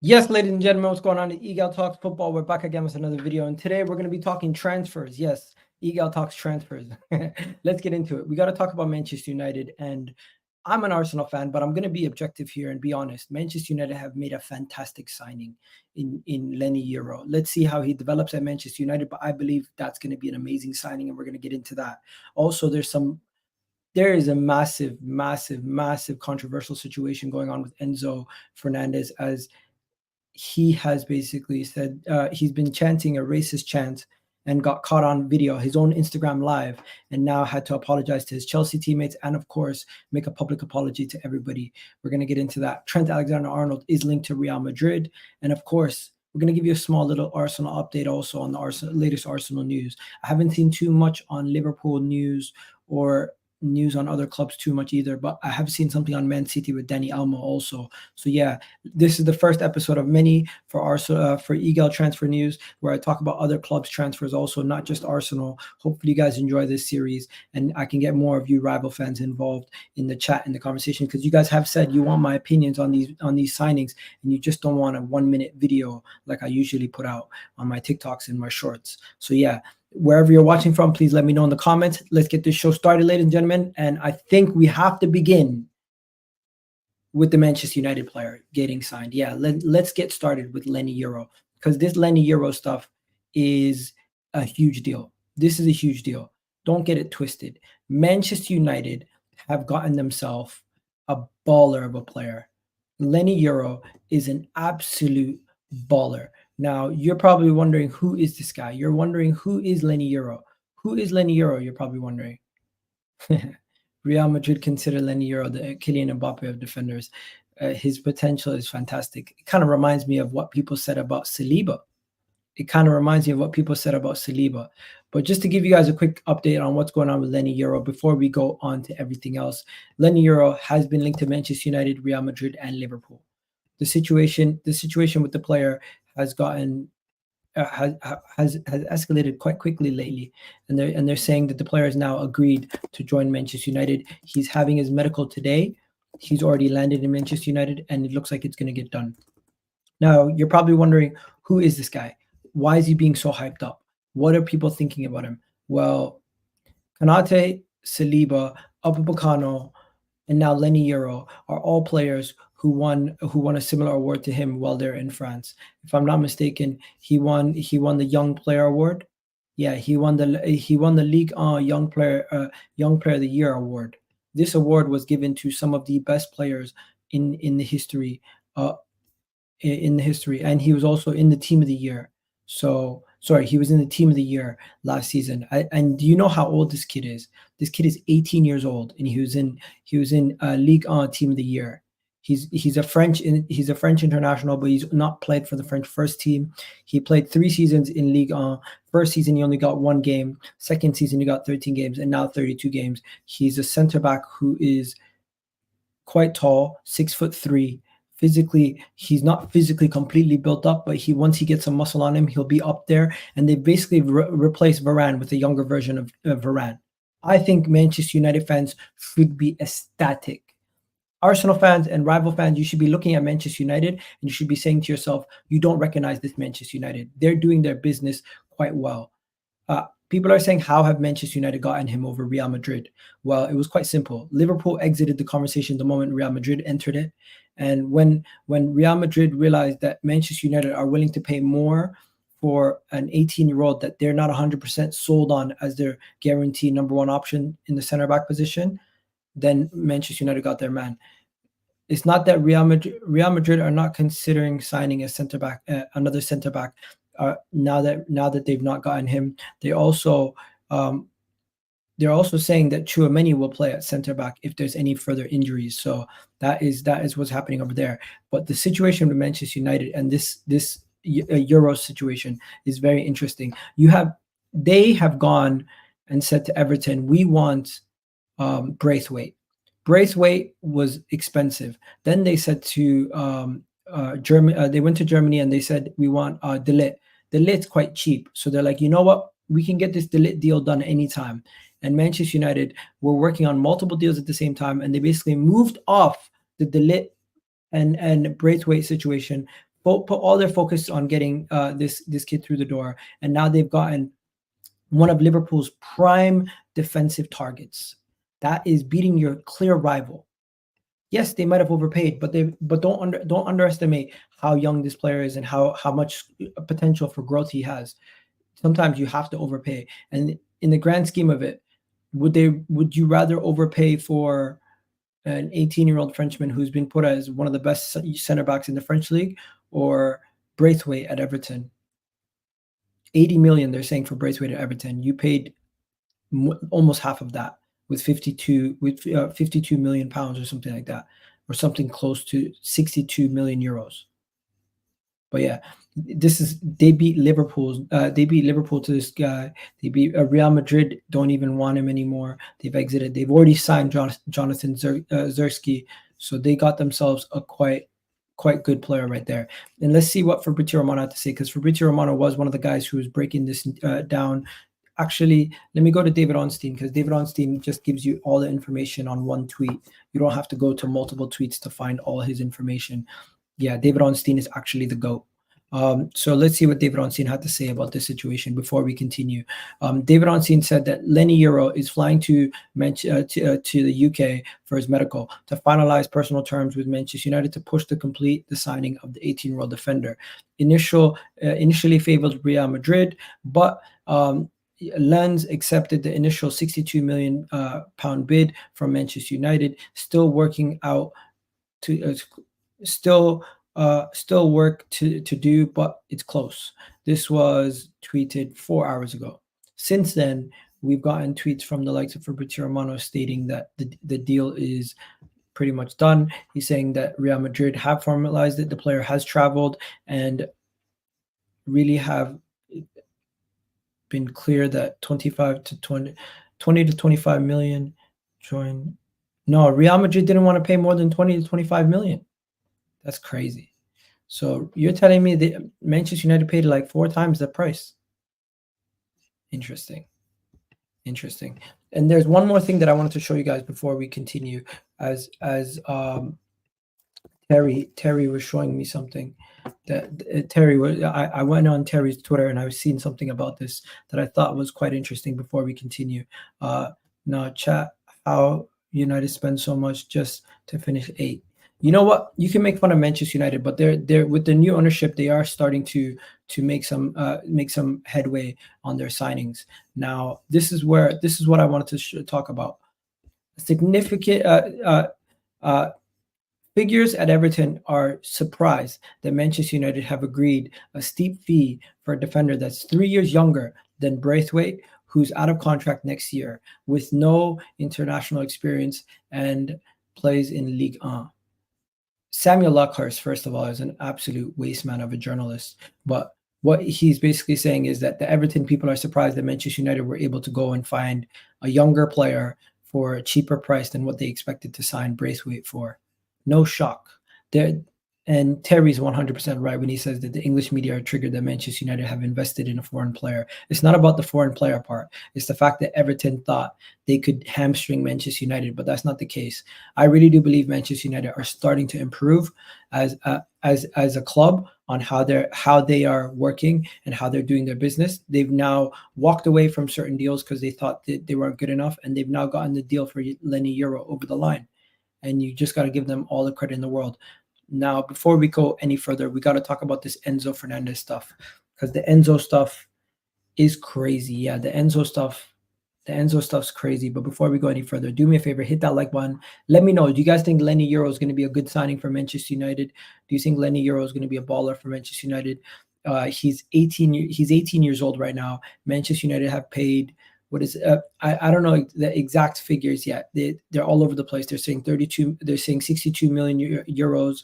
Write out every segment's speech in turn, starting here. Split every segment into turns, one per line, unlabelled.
Yes, ladies and gentlemen, what's going on? Egal Talks Football. We're back again with another video, and today we're going to be talking transfers. Yes, Egal Talks transfers. Let's get into it. We got to talk about Manchester United, and I'm an Arsenal fan, but I'm going to be objective here and be honest. Manchester United have made a fantastic signing in Leny Yoro. Let's see how he develops at Manchester United, but I believe that's going to be an amazing signing, and we're going to get into that. Also, there is a massive controversial situation going on with Enzo Fernandez, as he has basically said he's been chanting a racist chant and got caught on video, his own Instagram live, and now had to apologize to his Chelsea teammates and, of course, make a public apology to everybody. We're going to get into that. Trent Alexander-Arnold is linked to Real Madrid. And, of course, we're going to give you a small little Arsenal update also on the latest Arsenal news. I haven't seen too much on Liverpool news or news on other clubs too much either, but I have seen something on Man City with Dani also. So yeah, this is the first episode of many for Arsenal, for Egal transfer news, where I talk about other clubs transfers also, not just Arsenal. Hopefully you guys enjoy this series and I can get more of you rival fans involved in the chat and the conversation, because you guys have said you want my opinions on these signings, and you just don't want a 1-minute video like I usually put out on my TikToks and my shorts. So yeah, wherever you're watching from, please let me know in the comments. Let's get this show started, ladies and gentlemen. And I think we have to begin with the Manchester United player getting signed. Yeah, let's get started with Leny Yoro, because this Leny Yoro stuff is a huge deal. This is a huge deal. Don't get it twisted. Manchester United have gotten themselves a baller of a player. Leny Yoro is an absolute baller. Now, you're probably wondering, who is this guy? You're wondering, who is Leny Yoro? Who is Leny Yoro? You're probably wondering. Real Madrid consider Leny Yoro the Kylian Mbappe of defenders. His potential is fantastic. It kind of reminds me of what people said about Saliba. But just to give you guys a quick update on what's going on with Leny Yoro before we go on to everything else, Leny Yoro has been linked to Manchester United, Real Madrid, and Liverpool. The situation with the player has gotten has escalated quite quickly lately, and they're saying that the player has now agreed to join Manchester United. He's having his medical today. He's already landed in Manchester United, and it looks like it's going to get done. Now, you're probably wondering, who is this guy? Why is he being so hyped up? What are people thinking about him? Well, Konate, Saliba, Upamecano, and now Leny Yoro are all players who won a similar award to him while they're in France. If I'm not mistaken, he won the Young Player Award. Yeah, he won the Ligue 1 Young Player of the Year award. This award was given to some of the best players in the history, and he was also in the Team of the Year. He was in the Team of the Year last season. And do you know how old this kid is? This kid is 18 years old, and he was in Ligue 1 Team of the Year. He's a French international, but he's not played for the French first team. He played 3 seasons in Ligue 1. First season, he only got 1 game. Second season, he got 13 games, and now 32 games. He's a center back who is quite tall, 6'3". Physically, he's not physically completely built up, but once he gets some muscle on him, he'll be up there. And they basically replaced Varane with a younger version of Varane. I think Manchester United fans should be ecstatic. Arsenal fans and rival fans, you should be looking at Manchester United and you should be saying to yourself, you don't recognize this Manchester United. They're doing their business quite well. People are saying, how have Manchester United gotten him over Real Madrid? Well, it was quite simple. Liverpool exited the conversation the moment Real Madrid entered it. And when Real Madrid realized that Manchester United are willing to pay more for an 18-year-old that they're not 100% sold on as their guaranteed number 1 option in the center-back position, then Manchester United got their man. It's not that Real Madrid are not considering signing a center-back, another center-back. Now that they've not gotten him, they're also saying that Tchouaméni will play at center back if there's any further injuries. So that is what's happening over there. But the situation with Manchester United and this Euro situation is very interesting. They have gone and said to Everton, we want Braithwaite. Braithwaite was expensive. Then they said to Germany, they went to Germany and they said, we want De Ligt. De Ligt's quite cheap. So they're like, you know what? We can get this De Ligt deal done anytime. And Manchester United were working on multiple deals at the same time, and they basically moved off the De Ligt and Braithwaite situation put all their focus on getting this kid through the door, and now they've gotten one of Liverpool's prime defensive targets. That is beating your clear rival. Yes, they might have overpaid, but don't underestimate how young this player is and how much potential for growth he has. Sometimes you have to overpay, and in the grand scheme of it, would you rather overpay for an 18-year-old Frenchman who's been put as one of the best center backs in the French league, or Braithwaite at Everton? 80 million they're saying for Braithwaite at Everton. You paid almost half of that with 52 million pounds or something like that, or something close to 62 million euros. But yeah, they beat Liverpool. They beat Liverpool to this guy. They beat Real Madrid. Don't even want him anymore. They've exited. They've already signed Jonathan Zerski, so they got themselves a quite good player right there. And let's see what Fabrizio Romano had to say, because Fabrizio Romano was one of the guys who was breaking this down. Actually, let me go to David Onstein, because David Onstein just gives you all the information on one tweet. You don't have to go to multiple tweets to find all his information. Yeah, David Onstein is actually the GOAT. So let's see what David Onstein had to say about this situation before we continue. David Onstein said that Leny Yoro is flying to the UK for his medical to finalize personal terms with Manchester United to push to complete the signing of the 18-year-old defender. Initially favored Real Madrid, but Lens accepted the initial 62 million pound bid from Manchester United. Still working out to still work to do, but it's close. This was tweeted 4 hours ago. Since then, we've gotten tweets from the likes of Fabrizio Romano stating that the deal is pretty much done. He's saying that Real Madrid have formalized it. The player has traveled and really have been clear that 20 to 25 million join. No, Real Madrid didn't want to pay more than 20 to 25 million. That's crazy. So you're telling me that Manchester United paid like 4 times the price? Interesting. And there's one more thing that I wanted to show you guys before we continue. As Terry was showing me something that Terry was. I went on Terry's Twitter and I was seeing something about this that I thought was quite interesting before we continue. Now, chat, how United spend so much just to finish 8th. You know what? You can make fun of Manchester United, but they're with the new ownership, they are starting to make some headway on their signings. Now, this is what I wanted to talk about. Significant figures at Everton are surprised that Manchester United have agreed a steep fee for a defender that's 3 years younger than Braithwaite, who's out of contract next year with no international experience and plays in Ligue 1. Samuel Lockhurst, first of all, is an absolute waste man of a journalist. But what he's basically saying is that the Everton people are surprised that Manchester United were able to go and find a younger player for a cheaper price than what they expected to sign Braithwaite for. No shock. And Terry's 100% right when he says that the English media are triggered that Manchester United have invested in a foreign player. It's not about the foreign player part. It's the fact that Everton thought they could hamstring Manchester United, but that's not the case. I really do believe Manchester United are starting to improve as a club on how they are working and how they're doing their business. They've now walked away from certain deals because they thought that they weren't good enough, and they've now gotten the deal for Leny Yoro over the line. And you just got to give them all the credit in the world. Now, before we go any further, we got to talk about this Enzo Fernandez stuff, because the Enzo stuff is crazy. Yeah, the Enzo stuff's crazy. But before we go any further, do me a favor, hit that like button. Let me know, do you guys think Leny Yoro is going to be a good signing for Manchester United? Do you think Leny Yoro is going to be a baller for Manchester United? He's 18 years old right now. Manchester United have paid, what is I don't know the exact figures yet. They're all over the place. They're saying 32. They're saying 62 million euros.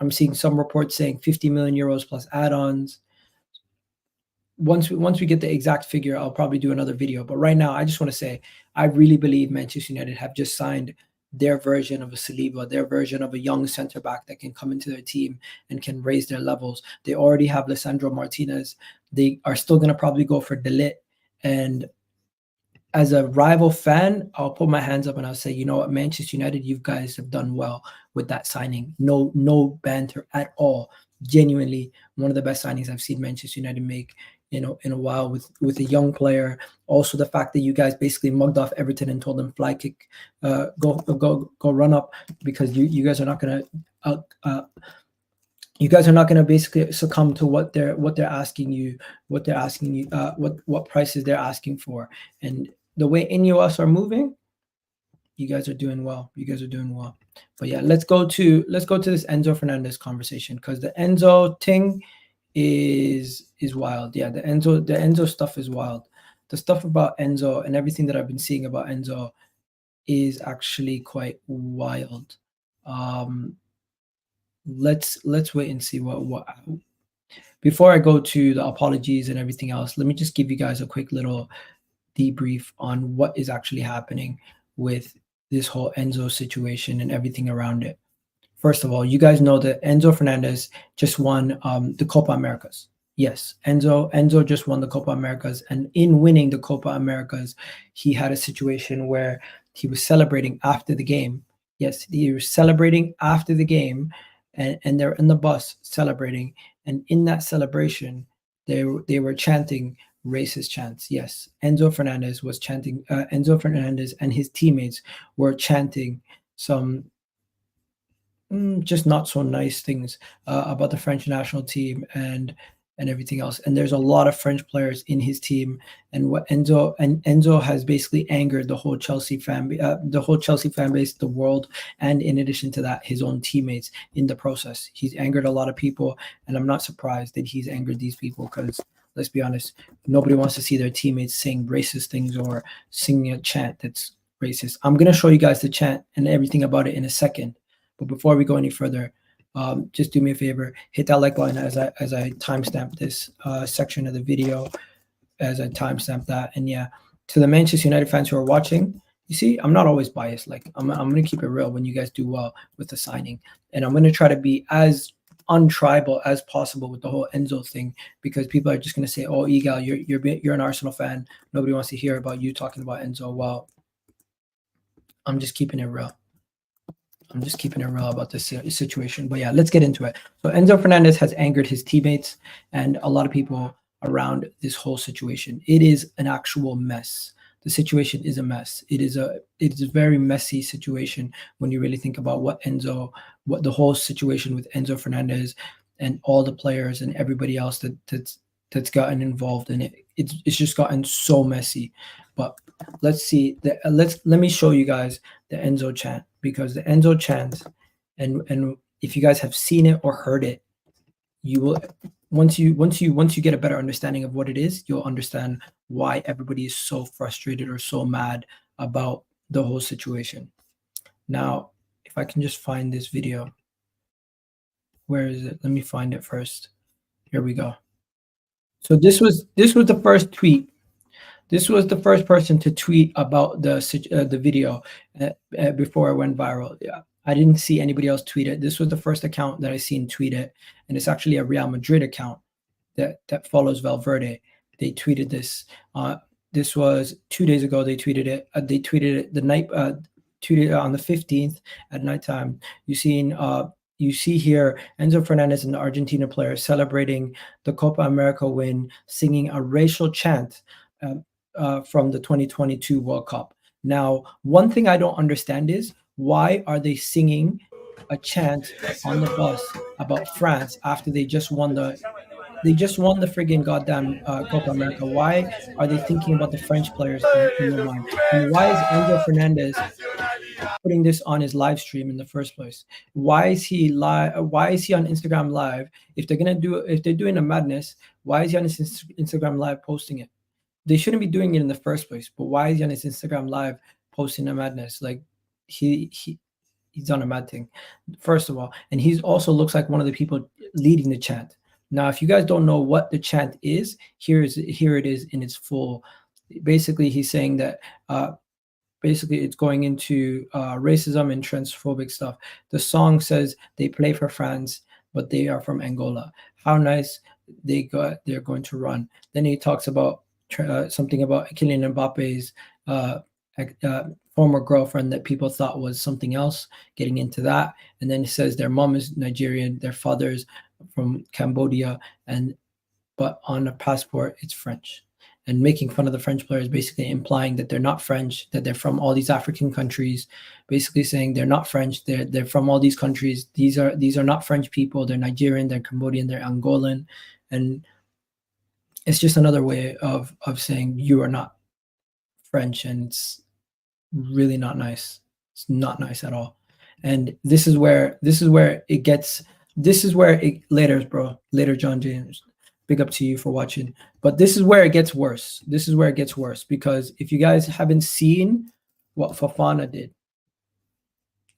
I'm seeing some reports saying 50 million euros plus add-ons. Once we get the exact figure, I'll probably do another video. But right now, I just want to say I really believe Manchester United have just signed their version of a Saliba, their version of a young center back that can come into their team and can raise their levels. They already have Lisandro Martinez. They are still going to probably go for De Ligt. And as a rival fan, I'll put my hands up and I'll say, you know what, Manchester United, you guys have done well with that signing. No banter at all. genuinely one of the best signings I've seen Manchester United make in a while with a young player. Also, the fact that you guys basically mugged off Everton and told them fly kick, go run up, because you guys are not gonna basically succumb to what they're asking you, what prices they're asking for. And the way Ineos are moving, you guys are doing well. But yeah, let's go to this Enzo Fernandez conversation, because the Enzo thing is wild. Yeah, the Enzo stuff is wild. The stuff about Enzo and everything that I've been seeing about Enzo is actually quite wild. Let's wait and see what before I go to the apologies and everything else. Let me just give you guys a quick little debrief on what is actually happening with this whole Enzo situation and everything around it. First of all, you guys know that Enzo Fernandez just won the Copa Americas. Yes, Enzo just won the Copa Americas, and in winning the Copa Americas, he had a situation where he was celebrating after the game. Yes, he was celebrating after the game, and they're in the bus celebrating, and in that celebration, they were chanting racist chants. Yes, Enzo Fernandez was chanting. Enzo Fernandez and his teammates were chanting some just not so nice things about the French national team and everything else. And there's a lot of French players in his team. And what Enzo has basically angered the whole Chelsea fan base, the world, and in addition to that, his own teammates in the process. He's angered a lot of people, and I'm not surprised that he's angered these people, because let's be honest, nobody wants to see their teammates saying racist things or singing a chant that's racist. I'm gonna show you guys the chant and everything about it in a second. But before we go any further, just do me a favor, hit that like button as I timestamp this section of the video, as I timestamp that. And yeah, to the Manchester United fans who are watching, you see, I'm not always biased. Like I'm gonna keep it real when you guys do well with the signing, and I'm gonna try to be as untribal as possible with the whole Enzo thing, because people are just gonna say, "Oh, Egal, you're an Arsenal fan. Nobody wants to hear about you talking about Enzo." Well, I'm just keeping it real. About this situation. But yeah, let's get into it. So Enzo Fernandez has angered his teammates and a lot of people around this whole situation. It is an actual mess. The situation is a mess. It is a very messy situation when you really think about what the whole situation with Enzo Fernandez and all the players and everybody else that's gotten involved in it. It's just gotten so messy. But let's see. Let me show you guys the Enzo chant, because the Enzo chant, and if you guys have seen it or heard it, you will once you get a better understanding of what it is, you'll understand why everybody is so frustrated or so mad about the whole situation. Now, if I can just find this video. Where is it? Let me find it first. Here we go. So this was the first tweet. This was the first person to tweet about the video before it went viral. Yeah, I didn't see anybody else tweet it. This was the first account that I seen tweet it, and it's actually a Real Madrid account that follows Valverde. They tweeted this. This was 2 days ago. They tweeted it. They tweeted it the night. Tweeted it on the 15th at nighttime. You see here Enzo Fernandez and the Argentina player celebrating the Copa America win, singing a racial chant from the 2022 World Cup. Now, one thing I don't understand is, why are they singing a chant on the bus about France after they just won the friggin' goddamn Copa America? Why are they thinking about the French players in their mind? And why is Enzo Fernandez putting this on his live stream in the first place? Why is he Why is he on Instagram Live? If they're doing a madness, why is he on his Instagram Live posting it? They shouldn't be doing it in the first place. But why is he on his Instagram Live posting a madness? Like he's done a mad thing, first of all, and he also looks like one of the people leading the chant. Now, if you guys don't know what the chant is, here it is in its full. Basically, he's saying that basically it's going into racism and transphobic stuff. The song says they play for France, but they are from Angola. How nice they're going to run. Then he talks about something about Kylian Mbappe's former girlfriend that people thought was something else, getting into that. And then he says their mom is Nigerian, their father's Cambodia, but on a passport it's French. And making fun of the French players, basically implying that they're not French, that they're from all these African countries, basically saying they're not French, they're from all these countries. These are not French people. They're Nigerian, they're Cambodian, they're Angolan, and it's just another way of saying you are not French, and it's really not nice. It's not nice at all. And this is where it gets. This is where it later, bro. Later, John James. Big up to you for watching. But this is where it gets worse. This is where it gets worse, because if you guys haven't seen what Fofana did,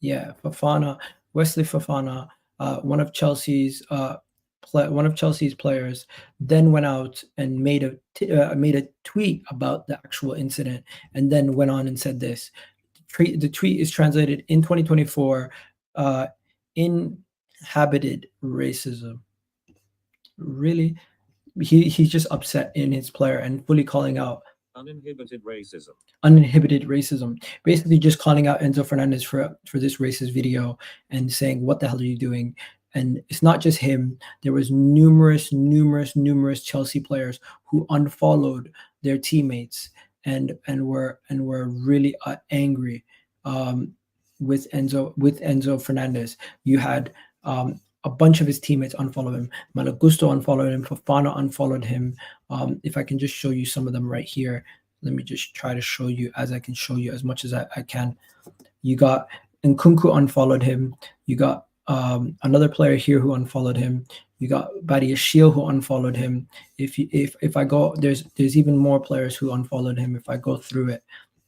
yeah, Fofana, Wesley Fofana, one of Chelsea's players, then went out and made a tweet about the actual incident, and then went on and said this. The tweet is translated in 2024, inhabited racism. Really? He's just upset in his player and fully calling out
uninhibited
racism. Basically just calling out Enzo Fernandez for this racist video and saying, what the hell are you doing? And it's not just him. There was numerous Chelsea players who unfollowed their teammates and were really angry with Enzo Fernandez. You had a bunch of his teammates unfollow him. Malagusto unfollowed him. Fofana unfollowed him. If I can just show you some of them right here. Let me just try to show you as I can show you as much as I can. You got Nkunku unfollowed him. You got another player here who unfollowed him. You got Badiashile who unfollowed him. If I go, there's even more players who unfollowed him. If I go through it,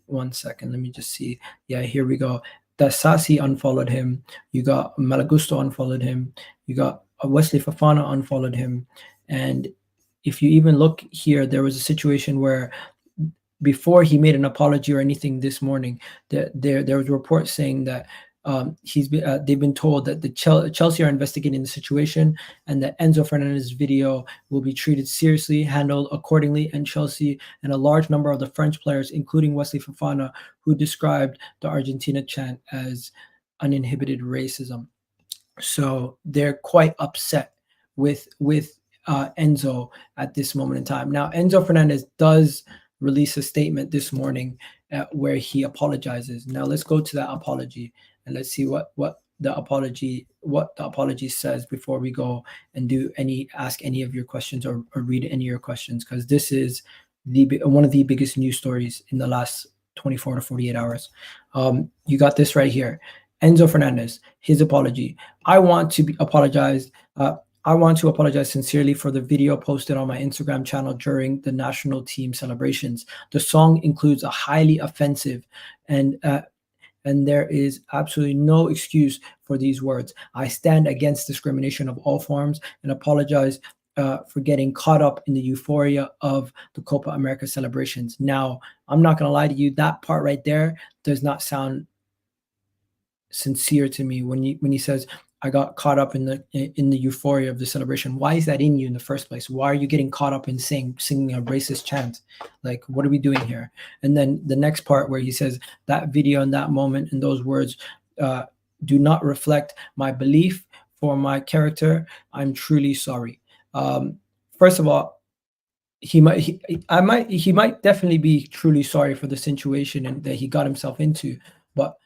1 second, let me just see. Yeah, here we go. Dasasi unfollowed him. You got Malagusto unfollowed him. You got Wesley Fofana unfollowed him. And if you even look here, there was a situation where before he made an apology or anything this morning, there was reports saying that they've been told that the Chelsea are investigating the situation, and that Enzo Fernandez video will be treated seriously, handled accordingly, and Chelsea and a large number of the French players, including Wesley Fofana, who described the Argentina chant as uninhibited racism. So they're quite upset with Enzo at this moment in time. Now, Enzo Fernandez does release a statement this morning where he apologizes. Now let's go to that apology and let's see what the apology says before we go and ask any of your questions or read any of your questions, because this is one of the biggest news stories in the last 24 to 48 hours. You got this right here. Enzo Fernandez, his apology. I want to apologize sincerely for the video posted on my Instagram channel during the national team celebrations. The song includes a highly offensive and there is absolutely no excuse for these words. I stand against discrimination of all forms and apologize for getting caught up in the euphoria of the Copa America celebrations. Now, I'm not going to lie to you, that part right there does not sound sincere to me when he says, I got caught up in the euphoria of the celebration. Why is that in you in the first place? Why are you getting caught up in singing a racist chant? Like, what are we doing here? And then the next part where he says that video and that moment and those words do not reflect my belief for my character. I'm truly sorry. First of all, he might definitely be truly sorry for the situation and that he got himself into, but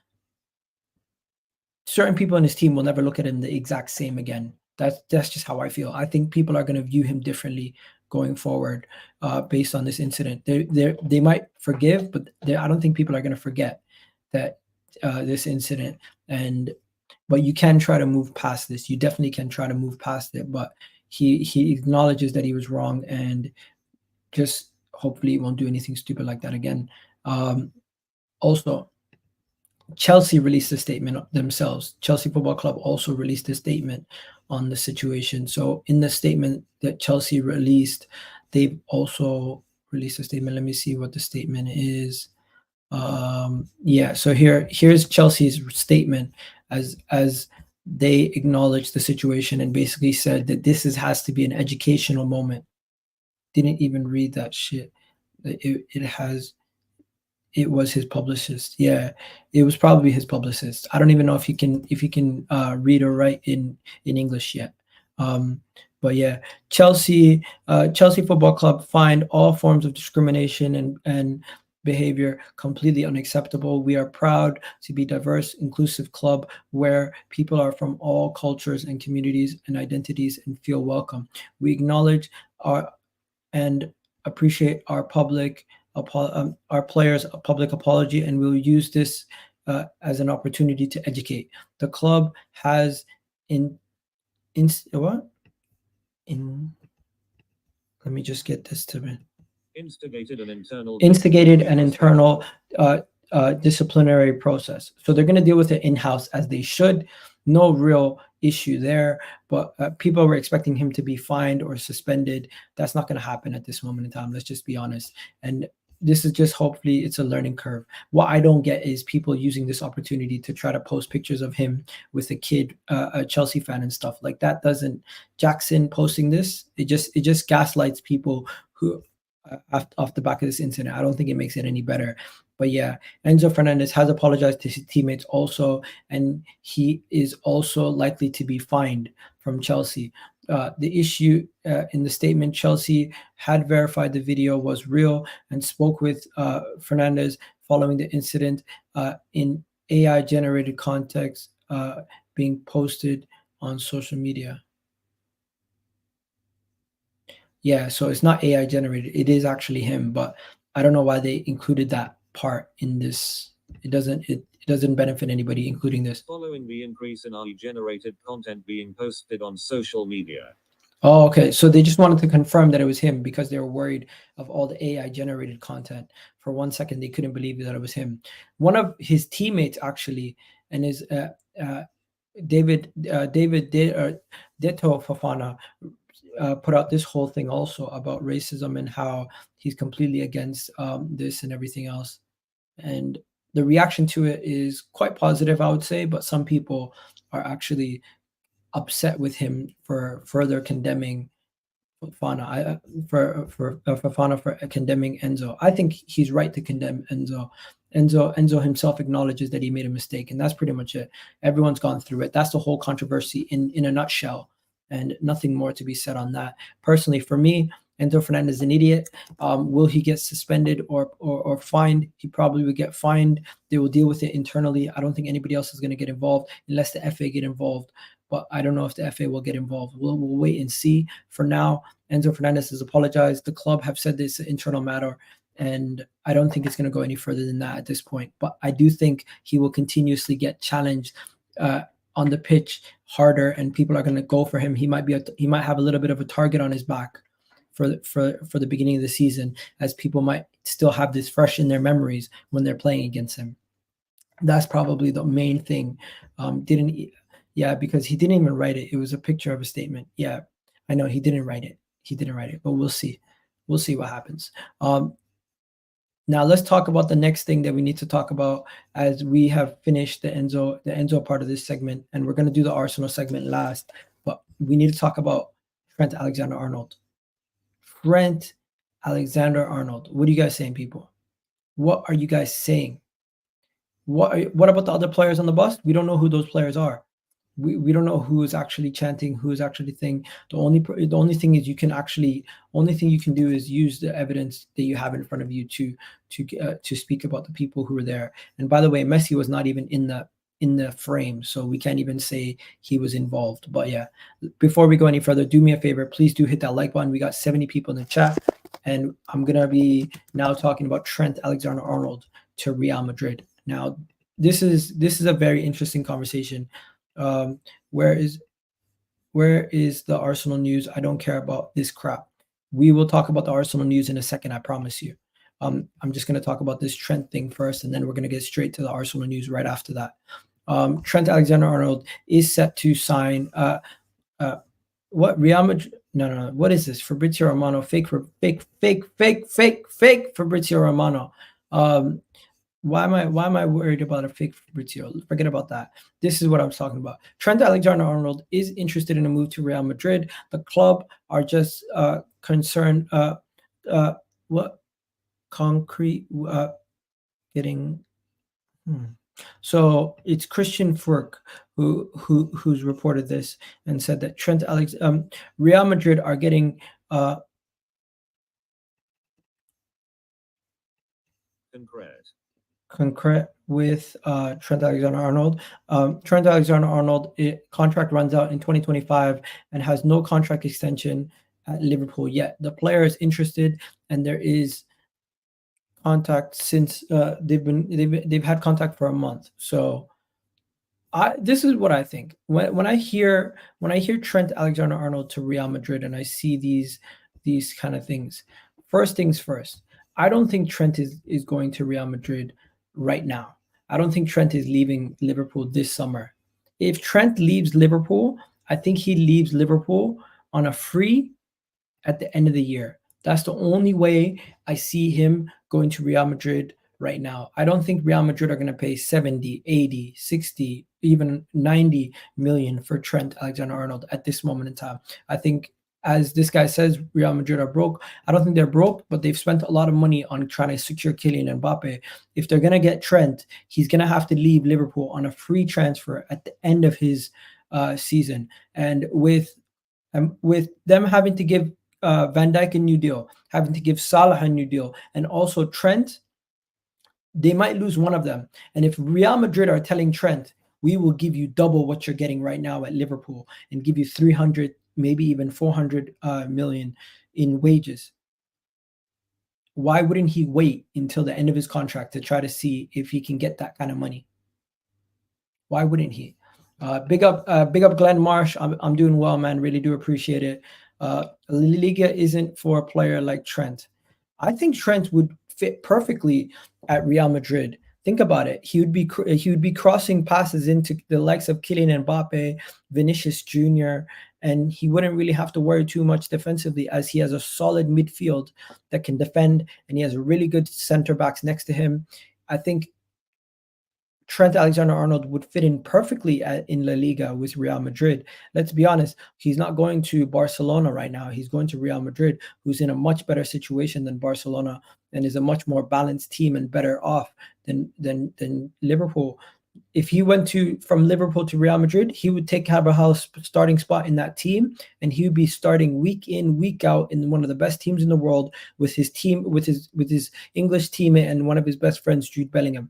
certain people in his team will never look at him the exact same again. That's just how I feel. I think people are going to view him differently going forward based on this incident. They might forgive, but I don't think people are going to forget that this incident. But you can try to move past this. You definitely can try to move past it. But he acknowledges that he was wrong, and just hopefully he won't do anything stupid like that again. Also, Chelsea released a statement themselves. Chelsea Football Club also released a statement on the situation. So in the statement that Chelsea released, they've also released a statement. Let me see what the statement is. Yeah, so here's Chelsea's statement as they acknowledged the situation and basically said that this has to be an educational moment. Didn't even read that shit. It was his publicist. Yeah, it was probably his publicist. I don't even know if he can read or write in English yet. But yeah, Chelsea Football Club find all forms of discrimination and behavior completely unacceptable. We are proud to be diverse, inclusive club where people are from all cultures and communities and identities and feel welcome. We acknowledge our and appreciate our players' public apology, and we'll use this as an opportunity to educate. The club has in what in let me just get this to me. Instigated an internal disciplinary process. So they're going to deal with it in-house as they should. No real issue there, but people were expecting him to be fined or suspended. That's not going to happen at this moment in time. Let's just be honest. And this is just hopefully it's a learning curve. What I don't get is people using this opportunity to try to post pictures of him with a kid, a Chelsea fan and stuff like that. Doesn't Jackson posting this? It just gaslights people who off the back of this incident. I don't think it makes it any better. But yeah, Enzo Fernandez has apologized to his teammates also, and he is also likely to be fined from Chelsea. The issue in the statement, Chelsea had verified the video was real and spoke with Fernandez following the incident in AI generated context being posted on social media. Yeah, so it's not AI generated. It is actually him, but I don't know why they included that part in this. It doesn't benefit anybody, including this.
Following the increase in AI generated content being posted on social media.
Oh, okay. So they just wanted to confirm that it was him because they were worried of all the AI generated content. For 1 second, they couldn't believe that it was him. One of his teammates actually, and his David Deto Fofana put out this whole thing also about racism and how he's completely against this and everything else. And the reaction to it is quite positive, I would say, but some people are actually upset with him for further condemning Fofana. For Fofana for condemning Enzo. I think he's right to condemn Enzo. Enzo himself acknowledges that he made a mistake, and that's pretty much it. Everyone's gone through it. That's the whole controversy in a nutshell, and nothing more to be said on that. Personally, for me, Enzo Fernandez is an idiot. Will he get suspended or fined? He probably would get fined. They will deal with it internally. I don't think anybody else is going to get involved unless the FA get involved. But I don't know if the FA will get involved. We'll wait and see. For now, Enzo Fernandez has apologized. The club have said this is an internal matter, and I don't think it's going to go any further than that at this point. But I do think he will continuously get challenged on the pitch harder, and people are going to go for him. He might have a little bit of a target on his back for the beginning of the season, as people might still have this fresh in their memories when they're playing against him. That's probably the main thing. Because he didn't even write it. It was a picture of a statement. Yeah, I know he didn't write it. But we'll see. We'll see what happens. Now let's talk about the next thing that we need to talk about as we have finished the Enzo part of this segment, and we're going to do the Arsenal segment last. But we need to talk about Trent Alexander-Arnold. Trent Alexander-Arnold. What are you guys saying, people? What are you guys saying? What about the other players on the bus? We don't know who those players are. We don't know who is actually chanting, who is actually thing. The only thing is only thing you can do is use the evidence that you have in front of you to speak about the people who were there. And by the way, Messi was not even in the frame, so we can't even say he was involved. But yeah, before we go any further, do me a favor, please do hit that like button. We got 70 people in the chat, and I'm gonna be now talking about Trent Alexander-Arnold to Real Madrid. Now, this is a very interesting conversation. Where is the Arsenal news? I don't care about this crap. We will talk about the Arsenal news in a second, I promise you. I'm just going to talk about this Trent thing first, and then we're going to get straight to the Arsenal news right after that. Trent Alexander-Arnold is set to sign what Real Madrid? No. What is this? Fabrizio Romano, fake Fabrizio Romano. Why am I worried about a fake Fabrizio? Forget about that. This is what I'm talking about. Trent Alexander-Arnold is interested in a move to Real Madrid. The club are just concerned. What concrete getting? So it's Christian Furk who's reported this and said that Real Madrid are getting concrete with Trent Alexander-Arnold. Trent Alexander-Arnold contract runs out in 2025 and has no contract extension at Liverpool yet. The player is interested, and there is contact since they've had contact for a month. So this is what I think. When I hear Trent Alexander-Arnold to Real Madrid and I see these kind of things, first things first, I don't think Trent is going to Real Madrid right now. I don't think Trent is leaving Liverpool this summer. If Trent leaves Liverpool, I think he leaves Liverpool on a free at the end of the year. That's the only way I see him going to Real Madrid right now. I don't think Real Madrid are going to pay 70, 80, 60, even 90 million for Trent Alexander-Arnold at this moment in time. I think, as this guy says, Real Madrid are broke. I don't think they're broke, but they've spent a lot of money on trying to secure Kylian Mbappe. If they're going to get Trent, he's going to have to leave Liverpool on a free transfer at the end of his season. And with them having to give Van Dijk a new deal, having to give Salah a new deal, and also Trent, they might lose one of them. And if Real Madrid are telling Trent, we will give you double what you're getting right now at Liverpool and give you 300, maybe even 400 million in wages, why wouldn't he wait until the end of his contract to try to see if he can get that kind of money? Why wouldn't he? Big up Glenn Marsh. I'm doing well, man. Really do appreciate it. La Liga isn't for a player like Trent. I think Trent would fit perfectly at Real Madrid. Think about it. He would be crossing passes into the likes of Kylian Mbappe, Vinicius Jr., and he wouldn't really have to worry too much defensively, as he has a solid midfield that can defend, and he has really good center backs next to him. I think Trent Alexander-Arnold would fit in perfectly in La Liga with Real Madrid. Let's be honest, he's not going to Barcelona right now. He's going to Real Madrid, who's in a much better situation than Barcelona and is a much more balanced team and better off than Liverpool. If he went from Liverpool to Real Madrid, he would take Carvajal's starting spot in that team, and he would be starting week in, week out in one of the best teams in the world with his team, with his English teammate and one of his best friends, Jude Bellingham.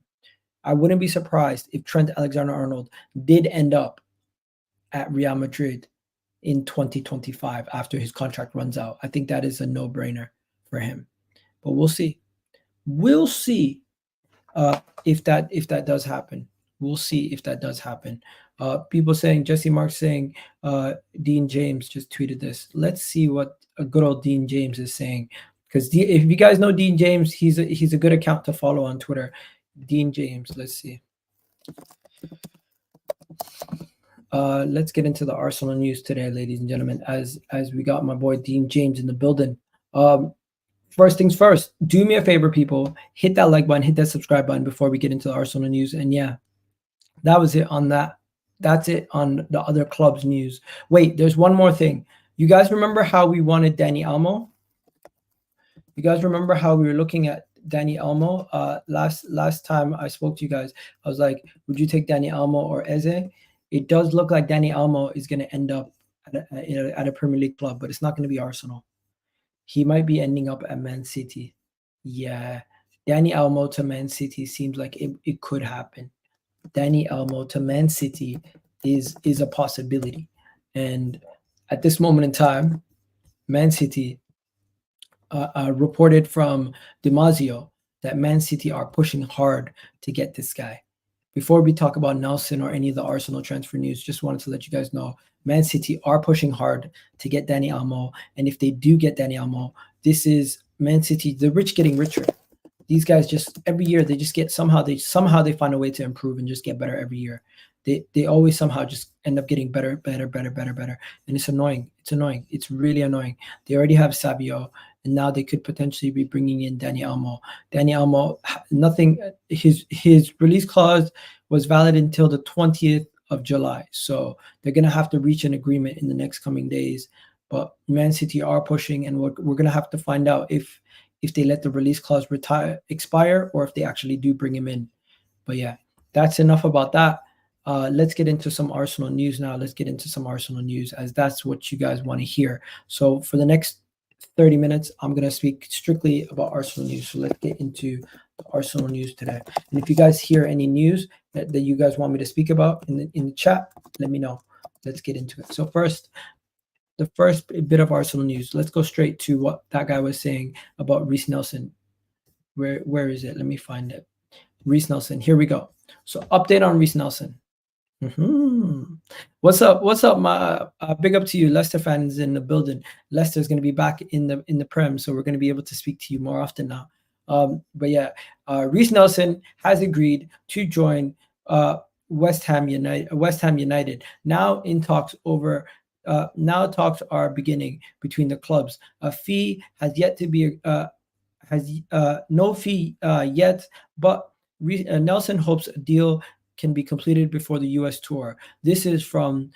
I wouldn't be surprised if Trent Alexander-Arnold did end up at Real Madrid in 2025 after his contract runs out. I think that is a no-brainer for him. But we'll see. We'll see if that does happen. We'll see if that does happen. People saying, Jesse Mark saying, Dean James just tweeted this. Let's see what a good old Dean James is saying. Because if you guys know Dean James, he's a good account to follow on Twitter. Dean James, let's see. Let's get into the Arsenal news today, ladies and gentlemen, as we got my boy Dean James in the building. First things first, do me a favor, people. Hit that like button, hit that subscribe button before we get into the Arsenal news. And yeah, that was it on that. That's it on the other clubs' news. Wait, there's one more thing. You guys remember how we wanted Dani Olmo? You guys remember how we were looking at Dani Olmo? Last time I spoke to you guys, I was like, would you take Dani Olmo or Eze? It does look like Dani Olmo is going to end up at a Premier League club, but it's not going to be Arsenal. He might be ending up at Man City. Yeah, Dani Olmo to Man City seems like it could happen. Dani Olmo to Man City is a possibility. And at this moment in time, Man City reported from Damasio that Man City are pushing hard to get this guy. Before we talk about Nelson or any of the Arsenal transfer news, just wanted to let you guys know, Man City are pushing hard to get Dani Olmo. And if they do get Dani Olmo, this is Man City, the rich getting richer. These guys just every year they just get somehow they find a way to improve and just get better every year. They always somehow just end up getting better. And it's annoying. It's really annoying. They already have Sabio, and now they could potentially be bringing in Dani Olmo. Dani Olmo, nothing. His release clause was valid until the 20th of July. So they're gonna have to reach an agreement in the next coming days. But Man City are pushing, and we're gonna have to find out if they let the release clause expire or if they actually do bring him in. But yeah, that's enough about that. let's get into some Arsenal news now. Let's get into some Arsenal news, as that's what you guys want to hear. So for the next 30 minutes, I'm going to speak strictly about Arsenal news. So let's get into the Arsenal news today. And if you guys hear any news that you guys want me to speak about in the chat, let me know. Let's get into it. So the first bit of Arsenal news. Let's go straight to what that guy was saying about Reiss Nelson. Where is it? Let me find it. Reiss Nelson. Here we go. So update on Reiss Nelson. What's up? What's up? My big up to you, Leicester fans in the building. Leicester's going to be back in the Prem, so we're going to be able to speak to you more often now. But yeah, Reiss Nelson has agreed to join West Ham United. Now in talks over. Now talks are beginning between the clubs. A fee has yet to be no fee yet, but Nelson hopes a deal can be completed before the U.S. tour. This is from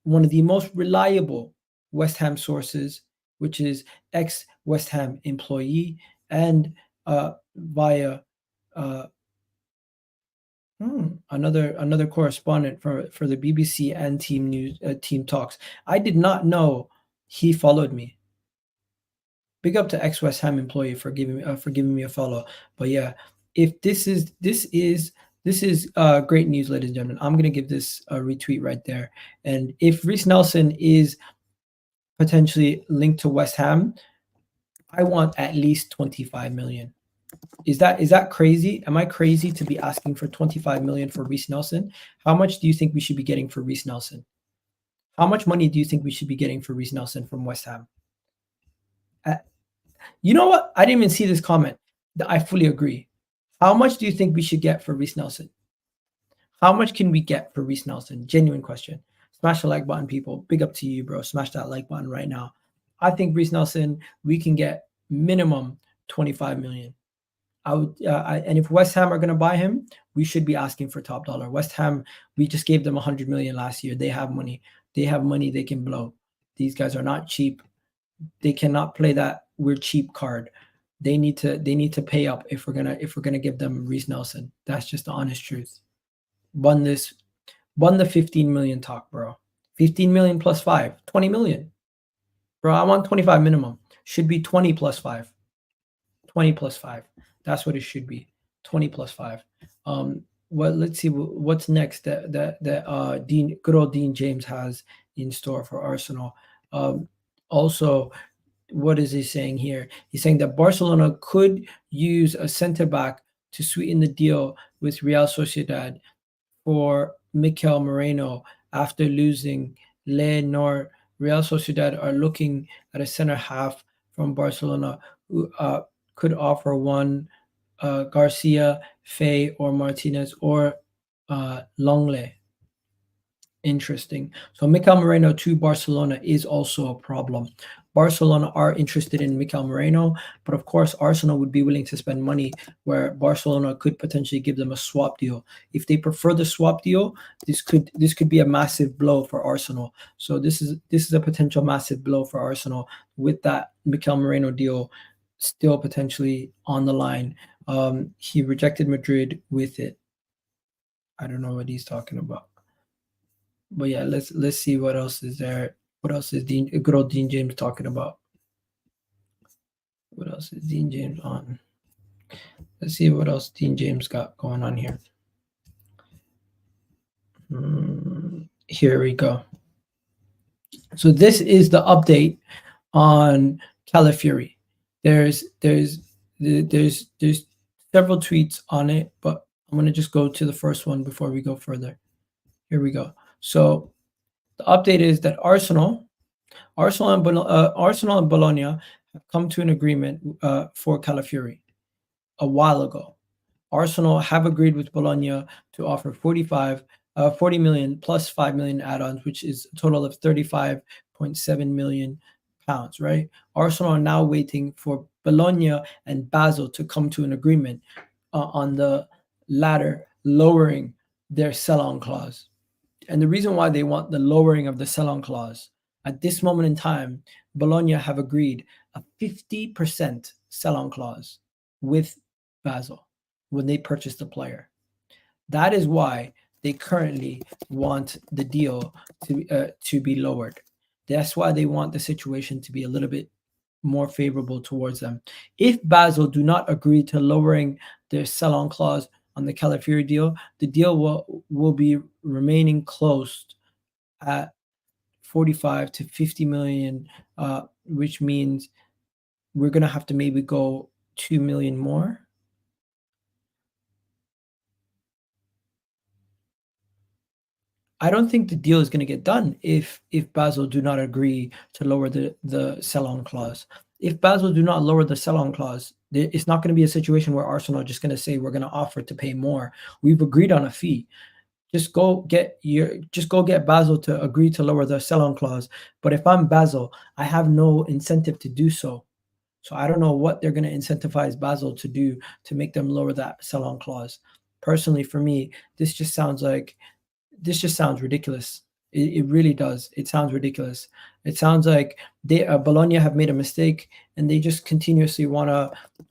one of the most reliable West Ham sources, which is ex-West Ham employee, and via another correspondent for the BBC and Team News, Team Talks. I did not know he followed me. Big up to ex-West Ham employee for giving me a follow. But yeah, if this is great news, ladies and gentlemen. I'm gonna give this a retweet right there. And if Reiss Nelson is potentially linked to West Ham, I want at least 25 million. Is that crazy? Am I crazy to be asking for 25 million for Reiss Nelson? How much do you think we should be getting for Reiss Nelson? How much money do you think we should be getting for Reiss Nelson from West Ham? You know what? I didn't even see this comment. I fully agree. How much do you think we should get for Reiss Nelson? How much can we get for Reiss Nelson? Genuine question. Smash the like button, people. Big up to you, bro. Smash that like button right now. I think Reiss Nelson, we can get minimum 25 million. I would, and if West Ham are going to buy him, we should be asking for top dollar. West Ham, we just gave them 100 million last year. They have money. They have money they can blow. These guys are not cheap. They cannot play that we're cheap card. They need to pay up if we're gonna give them Reiss Nelson. That's just the honest truth. Won the 15 million talk, bro. 15 million plus 5, 20 million. Bro, I want 25 minimum. Should be 20 plus 5. 20 plus 5. That's what it should be. 20 plus 5. Let's see what's next that good old Dean James has in store for Arsenal. Also, what is he saying here? He's saying that Barcelona could use a center back to sweeten the deal with Real Sociedad for Mikel Merino after losing Leny Yoro. Real Sociedad are looking at a center half from Barcelona who could offer one Garcia, Fay, or Martinez, or Longley. Interesting. So Mikel Merino to Barcelona is also a problem. Barcelona are interested in Mikel Merino, but of course Arsenal would be willing to spend money where Barcelona could potentially give them a swap deal. If they prefer the swap deal, this could be a massive blow for Arsenal. So this is a potential massive blow for Arsenal with that Mikel Merino deal still potentially on the line. He rejected Madrid with it. I don't know what he's talking about. But yeah, let's see what else is there. What else is good old Dean James talking about? What else is Dean James on? Let's see what else Dean James got going on here. Here we go. So this is the update on Calafiori. There's several tweets on it, but I'm gonna just go to the first one before we go further. Here we go. So the update is that Arsenal and Bologna have come to an agreement for Calafiori a while ago. Arsenal have agreed with Bologna to offer 40 million plus 5 million add-ons, which is a total of 35.7 million pounds, right? Arsenal are now waiting for Bologna and Basel to come to an agreement on the latter, lowering their sell-on clause. And the reason why they want the lowering of the sell-on clause, at this moment in time, Bologna have agreed a 50% sell-on clause with Basel when they purchase the player. That is why they currently want the deal to be lowered. That's why they want the situation to be a little bit more favorable towards them. If Basel do not agree to lowering their sell-on clause on the Calafiori deal, the deal will be remaining closed at 45 to 50 million, which means we're gonna have to maybe go 2 million more. I don't think the deal is going to get done if Basel do not agree to lower the sell-on clause. If Basel do not lower the sell-on clause, it's not going to be a situation where Arsenal are just going to say we're going to offer to pay more. We've agreed on a fee. Just go get Basel to agree to lower the sell-on clause. But if I'm Basel, I have no incentive to do so. So I don't know what they're going to incentivize Basel to do to make them lower that sell-on clause. Personally, for me, this just sounds ridiculous. It really does. It sounds ridiculous. It sounds like Bologna have made a mistake, and they just continuously want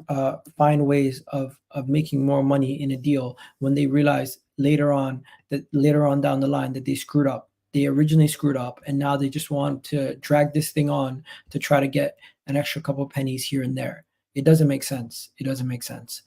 to find ways of making more money in a deal when they realize later on down the line that they screwed up. They originally screwed up, and now they just want to drag this thing on to try to get an extra couple pennies here and there. It doesn't make sense. It doesn't make sense.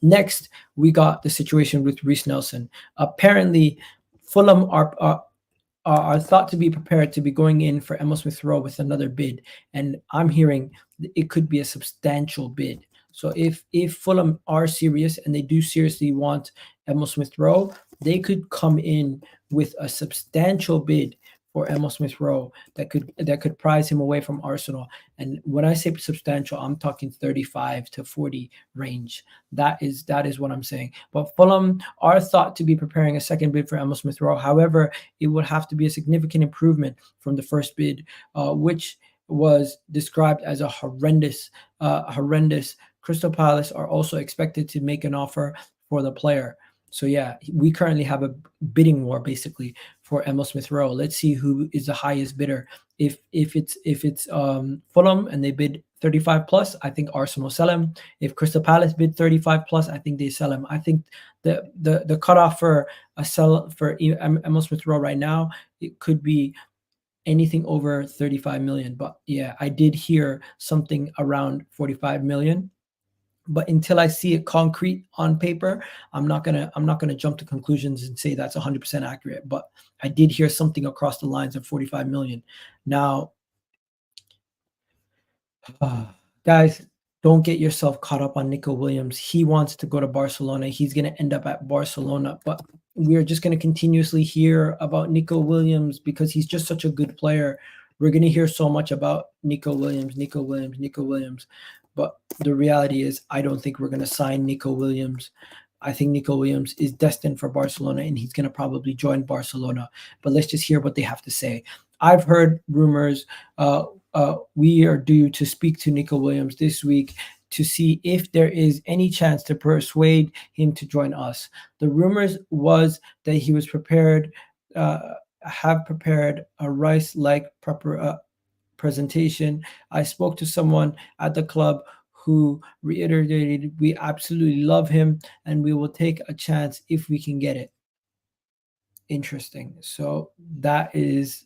Next, we got the situation with Reiss Nelson. Apparently, Fulham are thought to be prepared to be going in for Emile Smith Rowe with another bid, and I'm hearing it could be a substantial bid. So if Fulham are serious and they do seriously want Emile Smith Rowe, they could come in with a substantial bid for Emile Smith Rowe that could prize him away from Arsenal. And when I say substantial, I'm talking 35 to 40 range. That is what I'm saying. But Fulham are thought to be preparing a second bid for Emile Smith Rowe. However, it would have to be a significant improvement from the first bid, which was described as a horrendous. Crystal Palace are also expected to make an offer for the player. So yeah, we currently have a bidding war basically for Emile Smith Rowe. Let's see who is the highest bidder. If it's Fulham and they bid 35 plus, I think Arsenal sell him. If Crystal Palace bid 35 plus, I think they sell him. I think the cutoff for a sell for Emile Smith Rowe right now, it could be anything over 35 million. But yeah, I did hear something around 45 million. But until I see it concrete on paper, I'm not gonna jump to conclusions and say that's 100% accurate. But I did hear something across the lines of 45 million. Now, guys, don't get yourself caught up on Nico Williams. He wants to go to Barcelona. He's gonna end up at Barcelona. But we're just gonna continuously hear about Nico Williams because he's just such a good player. We're gonna hear so much about Nico Williams. But the reality is, I don't think we're going to sign Nico Williams. I think Nico Williams is destined for Barcelona, and he's going to probably join Barcelona. But let's just hear what they have to say. I've heard rumors. We are due to speak to Nico Williams this week to see if there is any chance to persuade him to join us. The rumors was that he was prepared, have prepared a Reiss-like presentation. I spoke to someone at the club who reiterated we absolutely love him and we will take a chance if we can get it. Interesting. So that is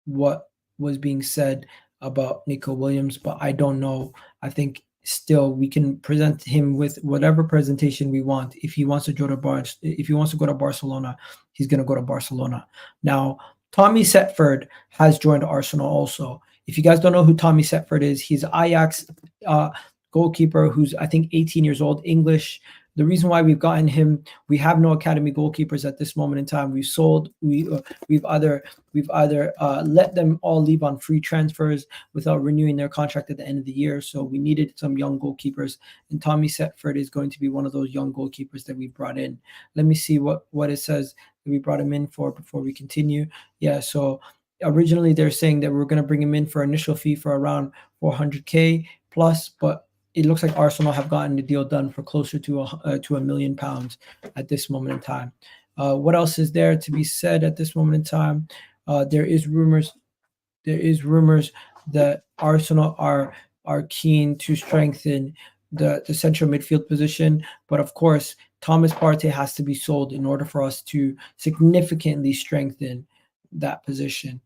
what was being said about Nico Williams, but I don't know. I think still we can present him with whatever presentation we want. If he wants to go to Barcelona, he's going to go to Barcelona. Now, Tommy Setford has joined Arsenal also. If you guys don't know who Tommy Setford is, he's Ajax goalkeeper who's, I think, 18 years old, English. The reason why we've gotten him, we have no academy goalkeepers at this moment in time. We've either let them all leave on free transfers without renewing their contract at the end of the year. So we needed some young goalkeepers, and Tommy Setford is going to be one of those young goalkeepers that we brought in. Let me see what it says that we brought him in for before we continue. Yeah, so originally they're saying that we're going to bring him in for initial fee for around 400K plus, but it looks like Arsenal have gotten the deal done for closer to £1 million at this moment in time. What else is there to be said at this moment in time? There is rumors that Arsenal are keen to strengthen the central midfield position. But of course, Thomas Partey has to be sold in order for us to significantly strengthen that position.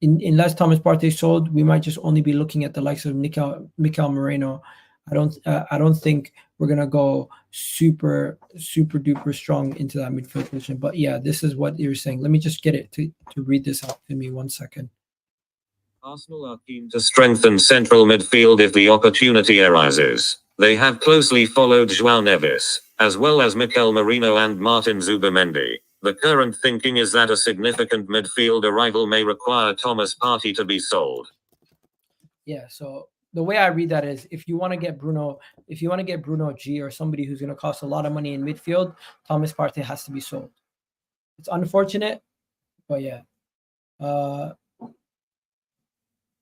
Unless Thomas Partey sold, we might just only be looking at the likes of Mikel Merino. I don't think we're gonna go super duper strong into that midfield position. But yeah, this is what you're saying. Let me just get it to read this out to me 1 second.
Arsenal are keen to strengthen central midfield if the opportunity arises. They have closely followed João Neves, as well as Mikel Merino and Martin Zubimendi. The current thinking is that a significant midfield arrival may require Thomas Partey to be sold.
Yeah, so the way I read that is if you want to get Bruno G or somebody who's going to cost a lot of money in midfield, Thomas Partey has to be sold. It's unfortunate, but yeah.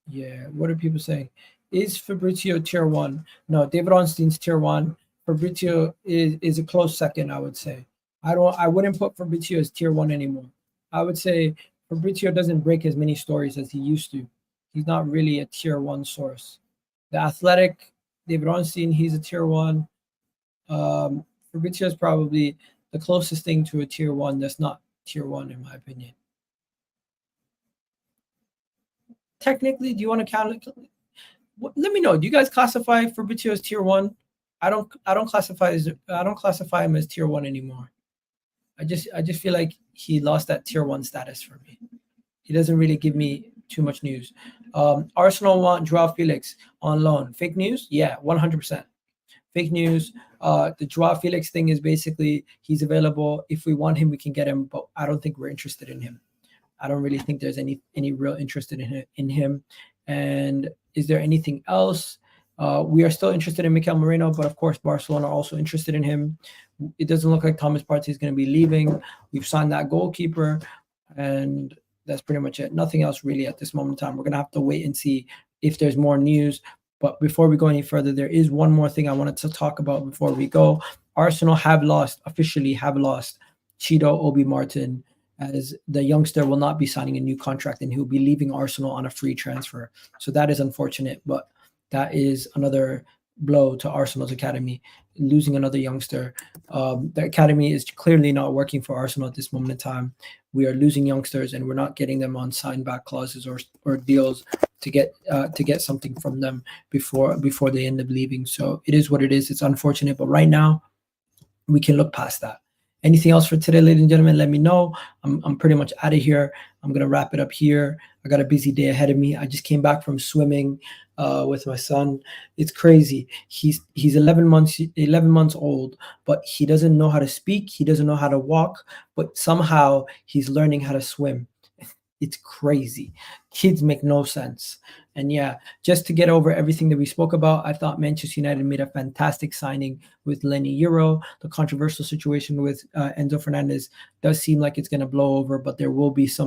Yeah, what are people saying? Is Fabrizio tier 1? No, David Ornstein's tier 1. Fabrizio is a close second, I would say. I wouldn't put Fabrizio as tier 1 anymore. I would say Fabrizio doesn't break as many stories as he used to. He's not really a tier 1 source. The Athletic, David Ornstein, he's a tier 1. Fabrizio is probably the closest thing to a tier 1 that's not tier 1 in my opinion. Technically, do you want to count it? Let me know. Do you guys classify Fabrizio as tier 1? I don't classify him as tier 1 anymore. I just feel like he lost that tier 1 status for me. He doesn't really give me too much news. Arsenal want Joao Felix on loan. Fake news? Yeah, 100%. Fake news. The Joao Felix thing is basically he's available. If we want him, we can get him, but I don't think we're interested in him. I don't really think there's any real interest in him. And is there anything else? We are still interested in Mikel Merino, but of course Barcelona are also interested in him. It doesn't look like Thomas Partey is going to be leaving. We've signed that goalkeeper, and that's pretty much it. Nothing else really at this moment in time. We're going to have to wait and see if there's more news. But before we go any further, there is one more thing I wanted to talk about before we go. Arsenal officially have lost Chido Obi-Martin, as the youngster will not be signing a new contract and he'll be leaving Arsenal on a free transfer. So that is unfortunate, but that is another blow to Arsenal's academy, losing another youngster. The academy is clearly not working for Arsenal at this moment in time. We are losing youngsters and we're not getting them on sign back clauses or deals to get something from them before they end up leaving. So it is what it is. It's unfortunate, but right now we can look past that. Anything else for today, ladies and gentlemen, let me know. I'm pretty much out of here. I'm going to wrap it up here. I got a busy day ahead of me. I just came back from swimming with my son. It's crazy. He's 11 months old, but he doesn't know how to speak. He doesn't know how to walk, but somehow he's learning how to swim. It's crazy. Kids make no sense. And yeah, just to get over everything that we spoke about, I thought Manchester United made a fantastic signing with Leny Yoro. The controversial situation with Enzo Fernandez does seem like it's going to blow over, but there will be a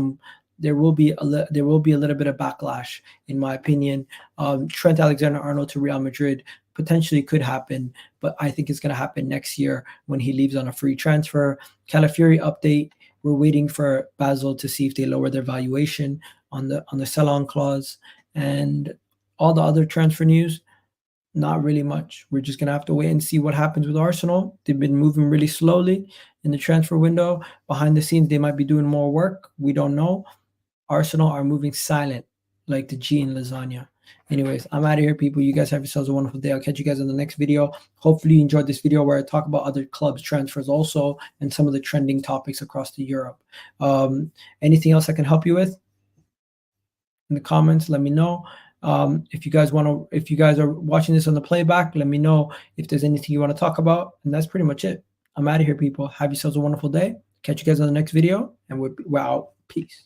little bit of backlash, in my opinion. Trent Alexander-Arnold to Real Madrid potentially could happen, but I think it's going to happen next year when he leaves on a free transfer. Calafiori update. We're waiting for Basel to see if they lower their valuation on the sell-on clause. And all the other transfer news, not really much. We're just going to have to wait and see what happens with Arsenal. They've been moving really slowly in the transfer window. Behind the scenes, they might be doing more work. We don't know. Arsenal are moving silent like the G in lasagna. Anyways, I'm out of here, people. You guys have yourselves a wonderful day. I'll catch you guys in the next video. Hopefully you enjoyed this video where I talk about other clubs' transfers also and some of the trending topics across the Europe. Anything else I can help you with? In the comments, let me know. If you guys are watching this on the playback, let me know if there's anything you want to talk about. And that's pretty much it. I'm out of here, people. Have yourselves a wonderful day. Catch you guys on the next video, and we're out. Peace.